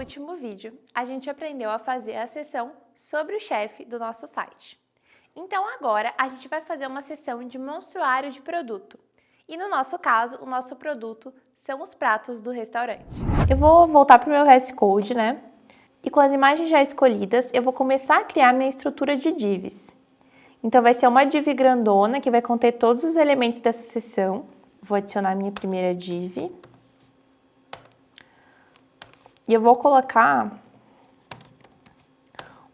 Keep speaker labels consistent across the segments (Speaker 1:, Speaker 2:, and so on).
Speaker 1: último vídeo, a gente aprendeu a fazer a seção sobre o chefe do nosso site. Então agora a gente vai fazer uma seção de monstruário de produto. E no nosso caso, o nosso produto são os pratos do restaurante. Eu vou voltar para o meu VS Code, né? E com as imagens já escolhidas, eu vou começar a criar minha estrutura de divs. Então vai ser uma div grandona que vai conter todos os elementos dessa seção. Vou adicionar minha primeira div. E eu vou colocar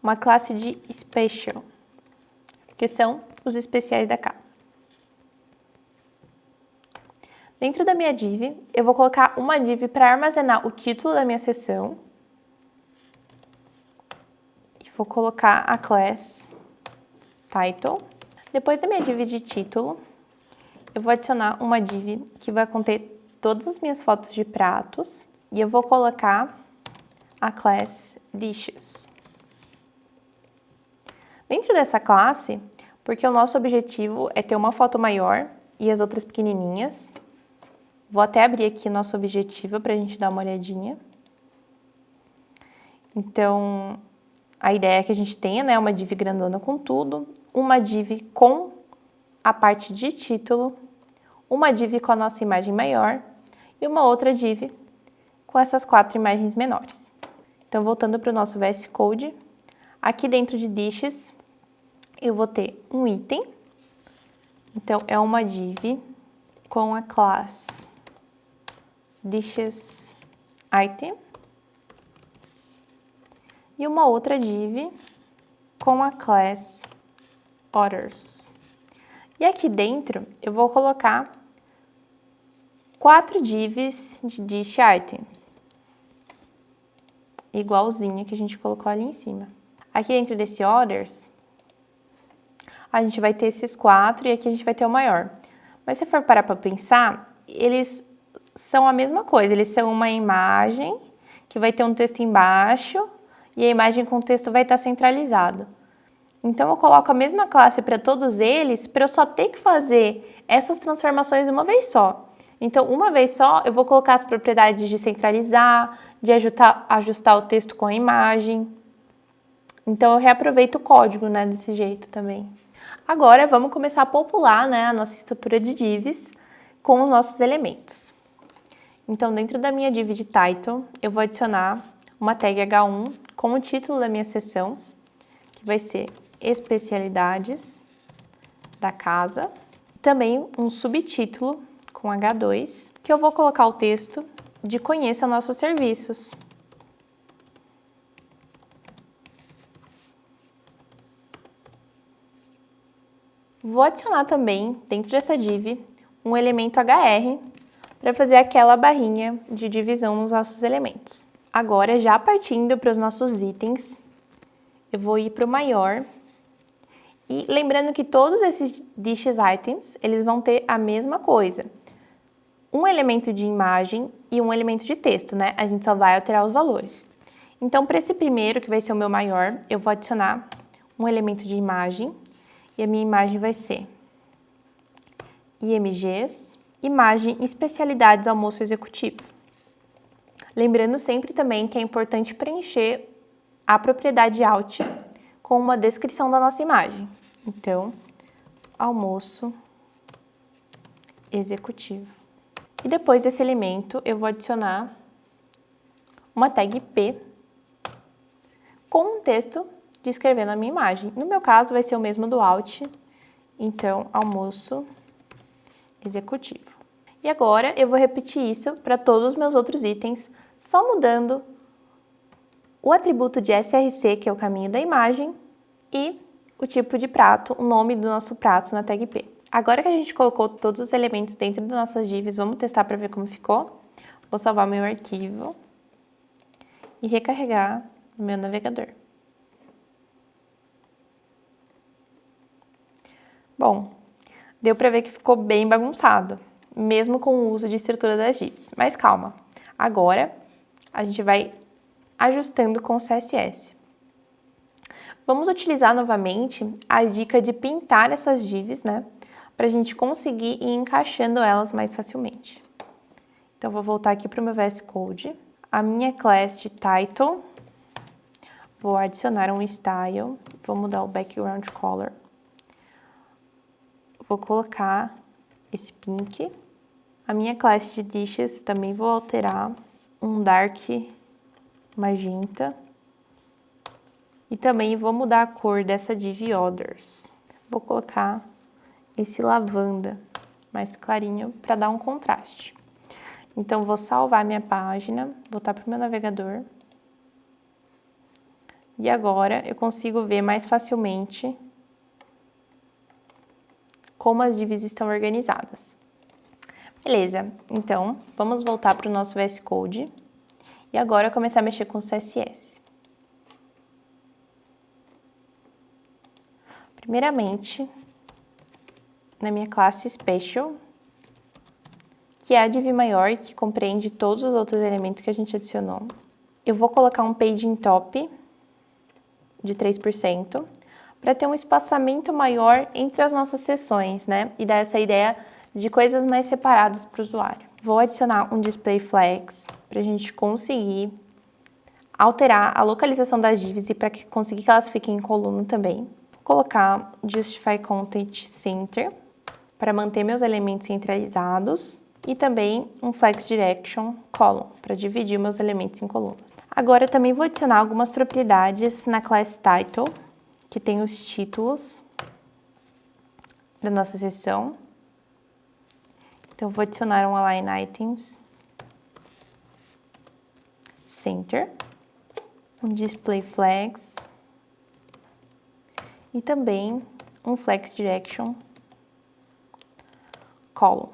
Speaker 1: uma classe de Special, que são os especiais da casa. Dentro da minha div, eu vou colocar uma div para armazenar o título da minha seção. E vou colocar a class Title. Depois da minha div de título, eu vou adicionar uma div que vai conter todas as minhas fotos de pratos. E eu vou colocar a class Dishes. Dentro dessa classe, porque o nosso objetivo é ter uma foto maior e as outras pequenininhas, vou até abrir aqui nosso objetivo para a gente dar uma olhadinha. Então, a ideia é que a gente tenha, né, uma div grandona com tudo, uma div com a parte de título, uma div com a nossa imagem maior e uma outra div com essas 4 imagens menores. Então, voltando para o nosso VS Code, aqui dentro de Dishes, eu vou ter um item. Então, é uma div com a class Dishes Item. E uma outra div com a class Others. E aqui dentro, eu vou colocar 4 divs de Dish Items. Igualzinho que a gente colocou ali em cima. Aqui dentro desse Others, a gente vai ter esses 4 e aqui a gente vai ter o maior. Mas se for parar para pensar, eles são a mesma coisa. Eles são uma imagem que vai ter um texto embaixo e a imagem com o texto vai estar centralizado. Então, eu coloco a mesma classe para todos eles para eu só ter que fazer essas transformações uma vez só. Então, uma vez só, eu vou colocar as propriedades de centralizar, de ajustar o texto com a imagem. Então, eu reaproveito o código, né, desse jeito também. Agora, vamos começar a popular, né, a nossa estrutura de divs com os nossos elementos. Então, dentro da minha div de title, eu vou adicionar uma tag H1 com o título da minha seção, que vai ser especialidades da casa. Também um subtítulo com H2, que eu vou colocar o texto de conheça nossos serviços. Vou adicionar também, dentro dessa div, um elemento HR para fazer aquela barrinha de divisão nos nossos elementos. Agora, já partindo para os nossos itens, eu vou ir para o maior. E lembrando que todos esses Dishes Items, eles vão ter a mesma coisa. Um elemento de imagem e um elemento de texto, né? A gente só vai alterar os valores. Então, para esse primeiro, que vai ser o meu maior, eu vou adicionar um elemento de imagem. E a minha imagem vai ser IMGs, imagem especialidades almoço executivo. Lembrando sempre também que é importante preencher a propriedade alt com uma descrição da nossa imagem. Então, almoço executivo. E depois desse elemento, eu vou adicionar uma tag P com um texto descrevendo a minha imagem. No meu caso, vai ser o mesmo do alt, então, almoço executivo. E agora, eu vou repetir isso para todos os meus outros itens, só mudando o atributo de src, que é o caminho da imagem, e o tipo de prato, o nome do nosso prato na tag P. Agora que a gente colocou todos os elementos dentro das nossas divs, vamos testar para ver como ficou. Vou salvar meu arquivo e recarregar no meu navegador. Bom, deu para ver que ficou bem bagunçado, mesmo com o uso de estrutura das divs. Mas calma, agora a gente vai ajustando com o CSS. Vamos utilizar novamente a dica de pintar essas divs, né? Para a gente conseguir ir encaixando elas mais facilmente. Então, vou voltar aqui para o meu VS Code. a minha class de title, vou adicionar um style, vou mudar o background color, vou colocar esse pink. A minha classe de dishes também vou alterar um dark magenta. E também vou mudar a cor dessa div others. Vou colocar esse lavanda mais clarinho para dar um contraste. Então, vou salvar minha página, voltar para o meu navegador. E agora, eu consigo ver mais facilmente como as divs estão organizadas. Beleza, então, vamos voltar para o nosso VS Code. E agora, começar a mexer com o CSS. Primeiramente, na minha classe Special, que é a div maior que compreende todos os outros elementos que a gente adicionou. Eu vou colocar um paging top de 3% para ter um espaçamento maior entre as nossas seções, né? E dar essa ideia de coisas mais separadas para o usuário. Vou adicionar um display flags para a gente conseguir alterar a localização das divs e para conseguir que elas fiquem em coluna também. Vou colocar Justify Content Center para manter meus elementos centralizados. E também um Flex Direction Column, para dividir meus elementos em colunas. Agora, eu também vou adicionar algumas propriedades na class Title, que tem os títulos da nossa seção. Então, eu vou adicionar um Align Items Center, um Display Flags e também um Flex Direction Column.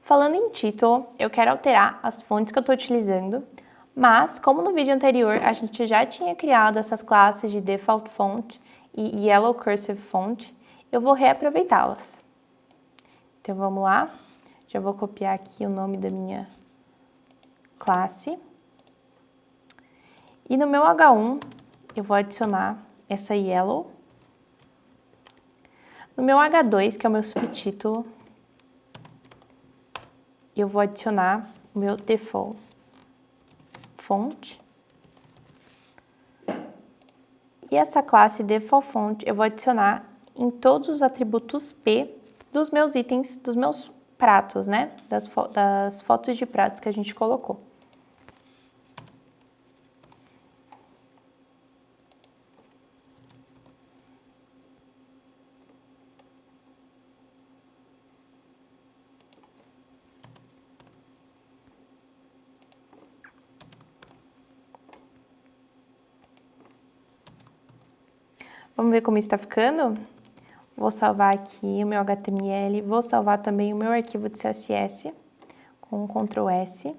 Speaker 1: Falando em título, eu quero alterar as fontes que eu estou utilizando, mas como no vídeo anterior a gente já tinha criado essas classes de Default Font e Yellow Cursive Font, eu vou reaproveitá-las. Então vamos lá, já vou copiar aqui o nome da minha classe. E no meu H1 eu vou adicionar essa Yellow. No meu H2, que é o meu subtítulo, eu vou adicionar o meu default font. E essa classe default font eu vou adicionar em todos os atributos P dos meus itens, dos meus pratos, né? Das fotos de pratos que a gente colocou. Vamos ver como está ficando? Vou salvar aqui o meu HTML, vou salvar também o meu arquivo de CSS com Ctrl S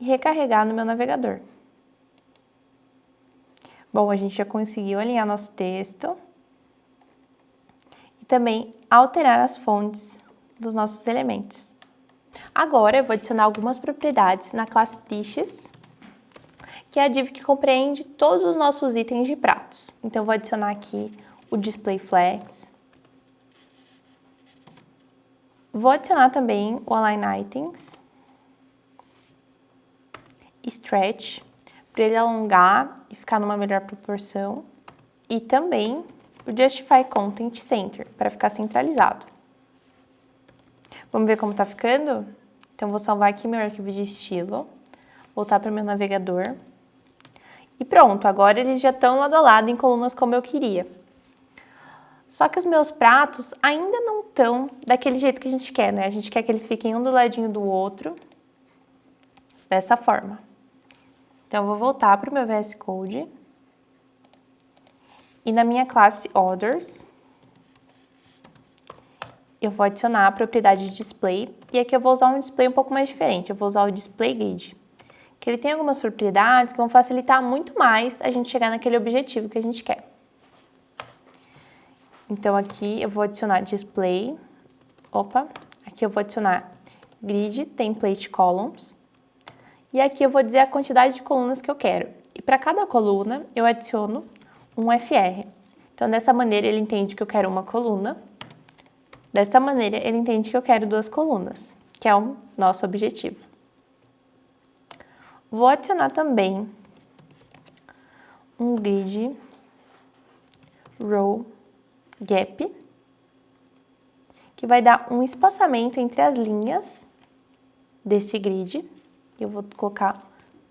Speaker 1: e recarregar no meu navegador. Bom, a gente já conseguiu alinhar nosso texto e também alterar as fontes dos nossos elementos. Agora eu vou adicionar algumas propriedades na classe Dishes, que é a div que compreende todos os nossos itens de pratos. Então, eu vou adicionar aqui o Display Flags. Vou adicionar também o Align Items. Stretch, para ele alongar e ficar numa melhor proporção. E também o Justify Content Center, para ficar centralizado. Vamos ver como está ficando? Então, vou salvar aqui meu arquivo de estilo. Voltar para o meu navegador. E pronto, agora eles já estão lado a lado em colunas como eu queria. Só que os meus pratos ainda não estão daquele jeito que a gente quer, né? A gente quer que eles fiquem um do ladinho do outro, dessa forma. Então, eu vou voltar para o meu VS Code. E na minha classe Others, eu vou adicionar a propriedade de display. E aqui eu vou usar um display um pouco mais diferente. Eu vou usar o Display Grid, que ele tem algumas propriedades que vão facilitar muito mais a gente chegar naquele objetivo que a gente quer. Então, aqui eu vou adicionar Display, aqui eu vou adicionar Grid Template Columns, e aqui eu vou dizer a quantidade de colunas que eu quero. E para cada coluna, eu adiciono um FR. Então, dessa maneira, ele entende que eu quero uma coluna, dessa maneira, ele entende que eu quero 2 colunas, que é o nosso objetivo. Vou adicionar também um grid row gap, que vai dar um espaçamento entre as linhas desse grid. Eu vou colocar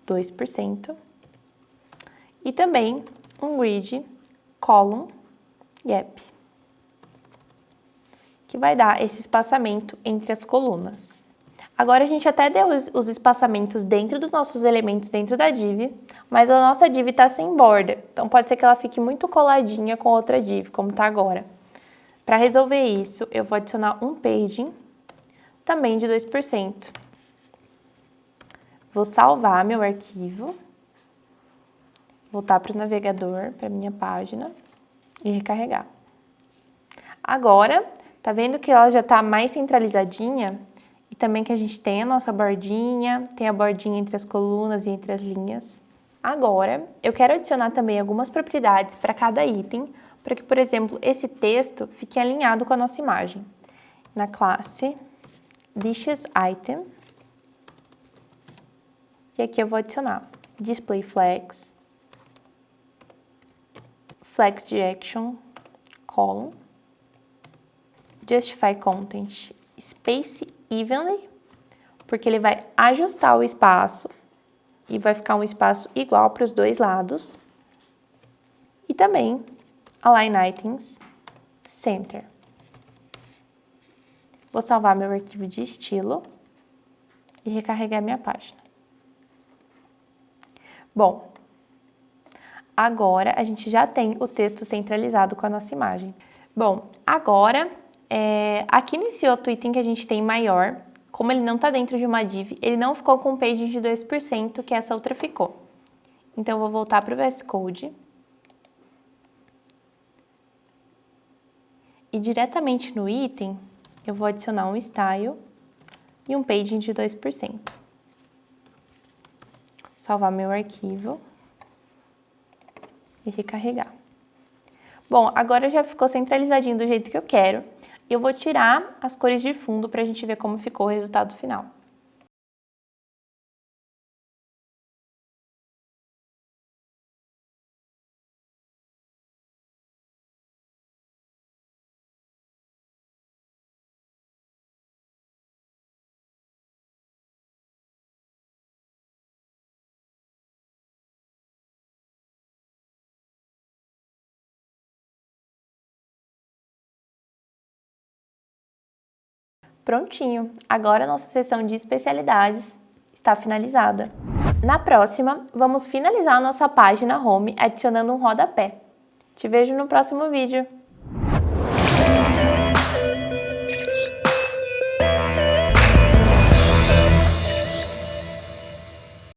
Speaker 1: 2%. E também um grid column gap, que vai dar esse espaçamento entre as colunas. Agora, a gente até deu os espaçamentos dentro dos nossos elementos dentro da div, mas a nossa div está sem border, então pode ser que ela fique muito coladinha com outra div, como está agora. Para resolver isso, eu vou adicionar um paging, também de 2%. Vou salvar meu arquivo, voltar para o navegador, para minha página e recarregar. Agora, tá vendo que ela já está mais centralizadinha? E também que a gente tem a nossa bordinha, tem a bordinha entre as colunas e entre as linhas. Agora, eu quero adicionar também algumas propriedades para cada item, para que, por exemplo, esse texto fique alinhado com a nossa imagem. Na classe Dishes Item, e aqui eu vou adicionar Display Flags, Flags Direction, Column, Justify Content, Space Evenly, porque ele vai ajustar o espaço e vai ficar um espaço igual para os dois lados. E também Align Items Center. Vou salvar meu arquivo de estilo e recarregar minha página. Bom, agora a gente já tem o texto centralizado com a nossa imagem. Bom, agora, aqui nesse outro item que a gente tem maior, como ele não está dentro de uma div, ele não ficou com um paging de 2%, que essa outra ficou. Então, eu vou voltar para o VS Code. E diretamente no item, eu vou adicionar um style e um paging de 2%. Salvar meu arquivo e recarregar. Bom, agora já ficou centralizadinho do jeito que eu quero. Eu vou tirar as cores de fundo para a gente ver como ficou o resultado final. Prontinho! Agora a nossa seção de especialidades está finalizada. Na próxima, vamos finalizar a nossa página home adicionando um rodapé. Te vejo no próximo vídeo.